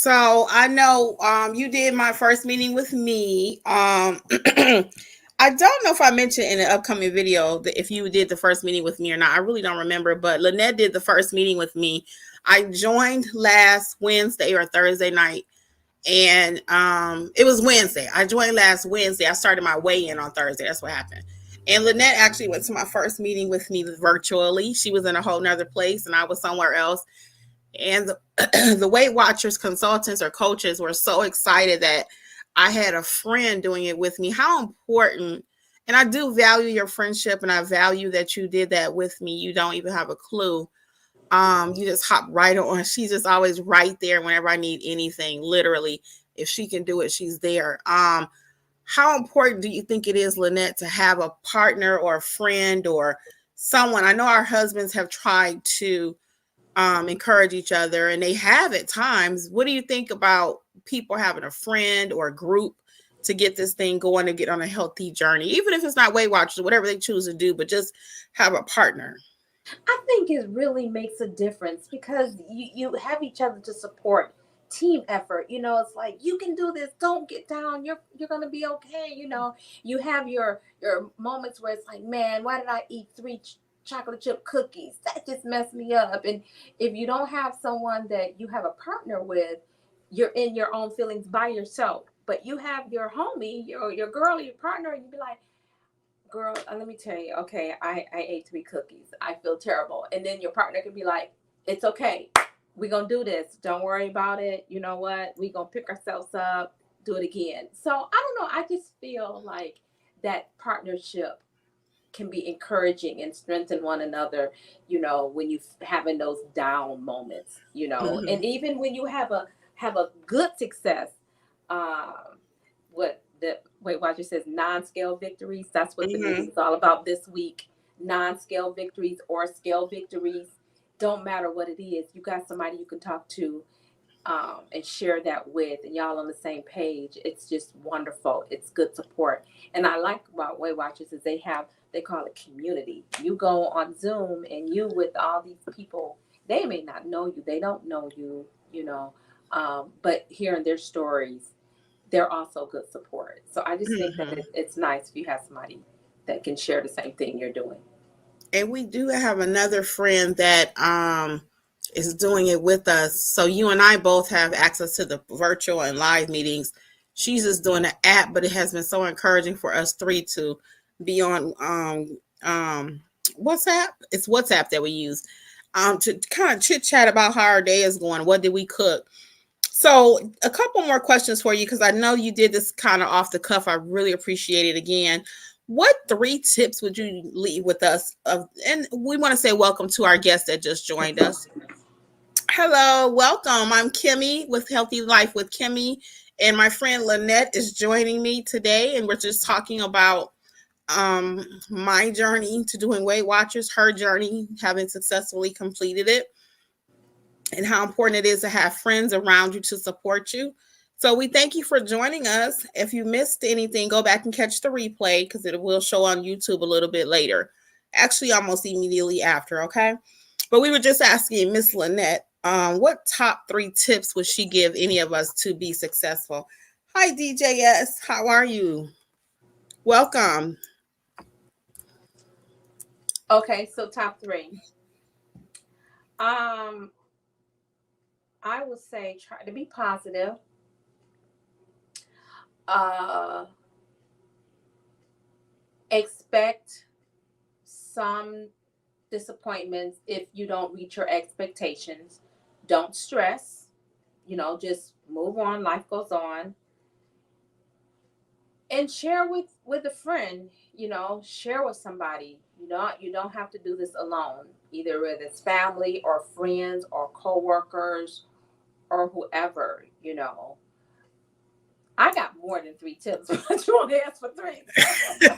So I know you did my first meeting with me. I don't know if I mentioned in the upcoming video that if you did the first meeting with me or not. I really don't remember, but Lynette did the first meeting with me. I joined last Wednesday or Thursday night, and it was Wednesday. I joined last Wednesday. I started my weigh-in on Thursday. That's what happened. And Lynette actually went to my first meeting with me virtually. She was in a whole nother place, and I was somewhere else. And the Weight Watchers consultants or coaches were so excited that I had a friend doing it with me. How important, and I do value your friendship, and I value that you did that with me. You don't even have a clue. You just hop right on. She's just always right there whenever I need anything. Literally, if she can do it, she's there. How important do you think it is, Lynette, to have a partner or a friend or someone? I know our husbands have tried to encourage each other, and they have at times. What do you think about people having a friend or a group to get this thing going and get on a healthy journey, even if it's not Weight Watchers, whatever they choose to do, but just have a partner? I think it really makes a difference because you have each other to support team effort. It's like you can do this. Don't get down. You're gonna be okay. You have your moments where it's like, man, why did I eat three chocolate chip cookies? That just messed me up. And if you don't have someone that you have a partner with, you're in your own feelings by yourself. But you have your homie, your girl, your partner, and you be like, girl, let me tell you, okay, I ate three cookies. I feel terrible. And then your partner could be like, it's okay. We're going to do this. Don't worry about it. You know what? We're going to pick ourselves up, do it again. So I don't know. I just feel like that partnership can be encouraging and strengthen one another, when you having those down moments, Mm-hmm. and even when you have a good success, what the Weight Watcher says, non-scale victories. That's what the news Mm-hmm. is all about this week. Non-scale victories or scale victories. Don't matter what it is. You got somebody you can talk to and share that with, and y'all on the same page. It's just wonderful. It's good support. And I like about Weight Watchers is they call it community. You go on Zoom and you with all these people, they may not know you, they don't know you, but hearing their stories, they're also good support. So I just think that Mm-hmm. it's nice if you have somebody that can share the same thing you're doing. And we do have another friend that is doing it with us. So you and I both have access to the virtual and live meetings. She's just doing the app, but it has been so encouraging for us three to be on WhatsApp. It's WhatsApp that we use to kind of chit chat about how our day is going. What did we cook? So a couple more questions for you because I know you did this kind of off the cuff. I really appreciate it again. What three tips would you leave with us? And we want to say welcome to our guest that just joined us. Hello, welcome. I'm Kimmi with Healthy Life with Kimmi, and my friend Lynette is joining me today, and we're just talking about my journey to doing Weight Watchers, her journey having successfully completed it, and how important it is to have friends around you to support you. So we thank you for joining us. If you missed anything, go back and catch the replay because it will show on YouTube a little bit later. Actually, almost immediately after, okay? But we were just asking Miss Lynette, what top three tips would she give any of us to be successful? Hi, DJS. How are you? Welcome. Okay, so top three. Um, I would say try to be positive. Uh, expect some disappointments if you don't reach your expectations. Don't stress. Just move on. Life goes on. And share with a friend. Share with somebody. You don't have to do this alone. Either with it's family or friends or coworkers or whoever. I got more than three tips, but you only asked for three. So.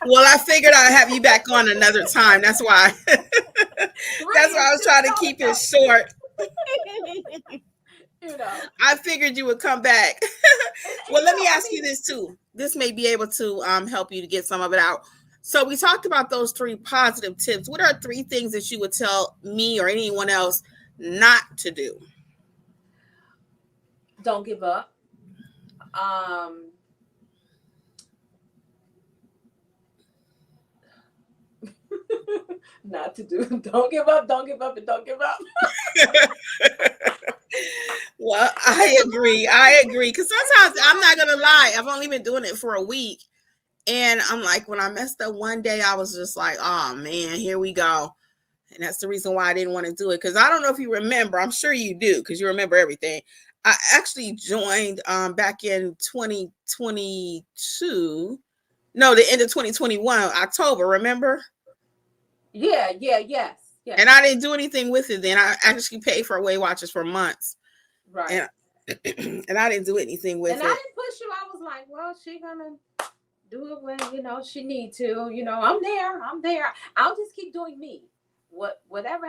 Well, I figured I'd have you back on another time. That's why. Three That's why is I was just trying to so keep it enough. short. you know. I figured you would come back. And Well, let me I ask you mean, this too. This may be able to help you to get some of it out. So we talked about those three positive tips. What are three things that you would tell me or anyone else not to do? Don't give up. Um, not to do. Don't give up. Don't give up, and don't give up. Well, I agree. I agree. Because sometimes I'm not gonna lie, I've only been doing it for a week. And I'm like, when I messed up one day, I was just like, oh man, here we go. And that's the reason why I didn't want to do it. Because I don't know if you remember, I'm sure you do, because you remember everything. I actually joined back in 2022. No, the end of 2021, October, remember? Yeah, yeah, yes, And yes. I didn't do anything with it then. I actually paid for Weight Watchers for months. Right. And and I didn't do anything And with I it. didn't push you. I was like, well, she gonna do it when she need to. I'm there. I'm there. I'll just keep doing me. Whatever.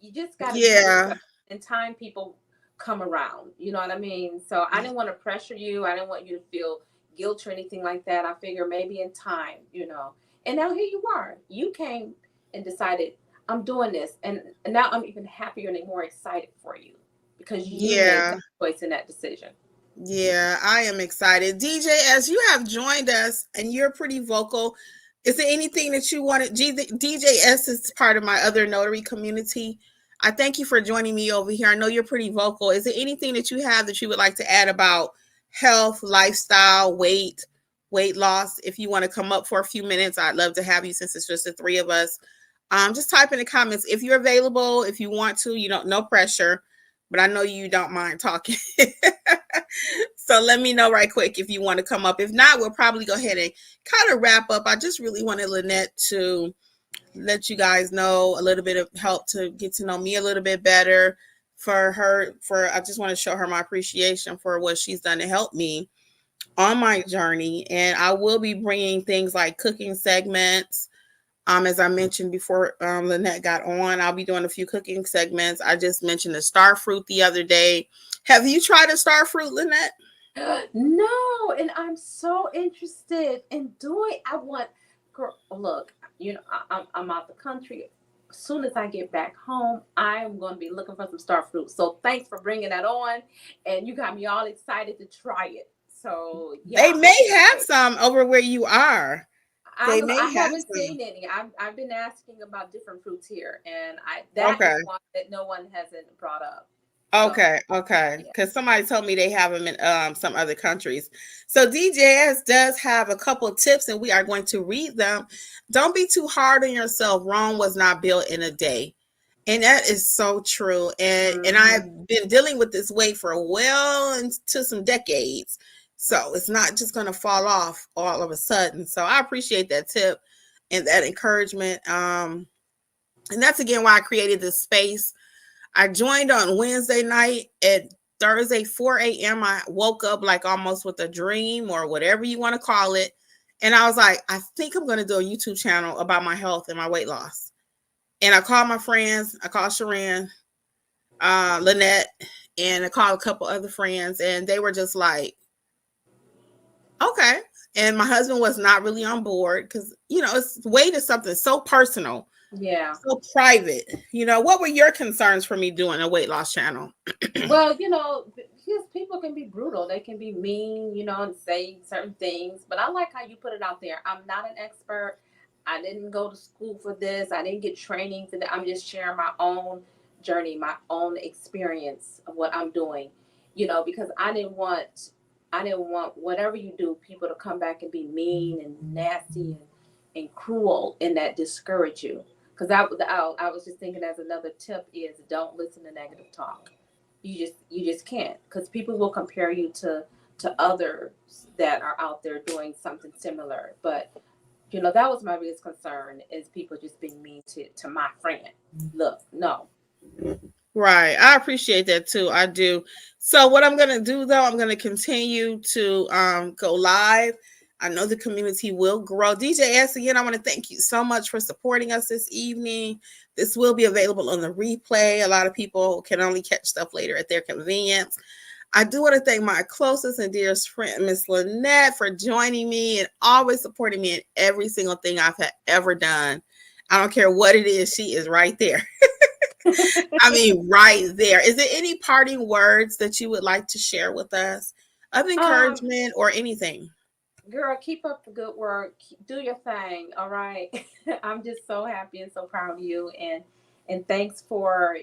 You just got to be Yeah. yourself. In time, people come around. You know what I mean? So I didn't want to pressure you. I didn't want you to feel guilt or anything like that. I figure maybe in time. And now here you are. You came and decided I'm doing this, and now I'm even happier and more excited for you because you made Yeah. that choice and that decision. Yeah, I am excited. DJ, as you have joined us and you're pretty vocal, is there anything that you wanted? DJS is part of my other notary community. I thank you for joining me over here. I know you're pretty vocal. Is there anything that you have that you would like to add about health, lifestyle, weight loss? If you want to come up for a few minutes, I'd love to have you since it's just the three of us. Just type in the comments if you're available, if you want to, no pressure, but I know you don't mind talking. So let me know right quick if you want to come up. If not, we'll probably go ahead and kind of wrap up. I just really wanted Lynette to let you guys know a little bit of help to get to know me a little bit better. I just want to show her my appreciation for what she's done to help me on my journey. And I will be bringing things like cooking segments. As I mentioned before, Lynette got on, I'll be doing a few cooking segments. I just mentioned the star fruit the other day. Have you tried a star fruit, Lynette? No, and I'm so interested in doing. I want, girl, look, I'm out the country. As soon as I get back home, I'm going to be looking for some star fruit. So thanks for bringing that on, and you got me all excited to try it. So They yeah, may have some over where you are. I They don't know. may I have haven't some. seen any. I've been asking about different fruits here, and that is Okay. one that no one hasn't brought up. So Okay. Okay. yeah. Because somebody told me they have them in some other countries. So DJS does have a couple of tips, and we are going to read them. Don't be too hard on yourself. Rome was not built in a day. And that is so true. And Hmm. I've been dealing with this weight for well into some decades. So it's not just going to fall off all of a sudden. So I appreciate that tip and that encouragement. And that's again why I created this space. I joined on Wednesday night at Thursday, 4 a.m. I woke up like almost with a dream or whatever you want to call it. And I was like, I think I'm going to do a YouTube channel about my health and my weight loss. And I called my friends. I called Sharon, Lynette, and I called a couple other friends, and they were just like, okay. And my husband was not really on board because, it's weight is something so personal, Yeah. so private. What were your concerns for me doing a weight loss channel? Well, because people can be brutal. They can be mean, and say certain things. But I like how you put it out there. I'm not an expert. I didn't go to school for this. I didn't get training for that. I'm just sharing my own journey, my own experience of what I'm doing. Because I didn't want whatever you do, people to come back and be mean and nasty and cruel and that discourage you. Because I was just thinking as another tip is don't listen to negative talk. You just can't, because people will compare you to others that are out there doing something similar. But that was my biggest concern, is people just being mean to my friend. Look, no. Right. I appreciate that too. I do. So what I'm going to do though, I'm going to continue to go live. I know the community will grow. DJ S, again, I want to thank you so much for supporting us this evening. This will be available on the replay. A lot of people can only catch stuff later at their convenience. I do want to thank my closest and dearest friend, Miss Lynette, for joining me and always supporting me in every single thing I've ever done. I don't care what it is, she is right there. I mean, right there. Is there any parting words that you would like to share with us of um, encouragement or anything? Girl, keep up the good work. Do your thing, all right? I'm just so happy and so proud of you, and thanks for,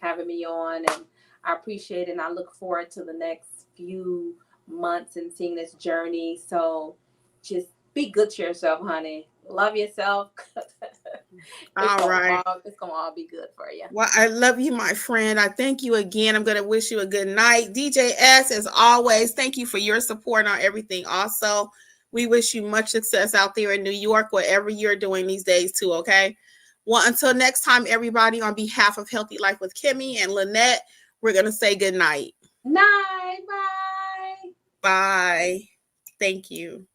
having me on, and I appreciate it, and I look forward to the next few months and seeing this journey. So just be good to yourself, honey. Love yourself. All right. It's gonna all be good for you. Well, I love you, my friend. I thank you again. I'm going to wish you a good night. DJ S, as always, thank you for your support on everything. Also, we wish you much success out there in New York, whatever you're doing these days, too, okay? Well, until next time, everybody, on behalf of Healthy Life with Kimmi and Lynette, we're going to say good night. Night, bye. Bye. Thank you.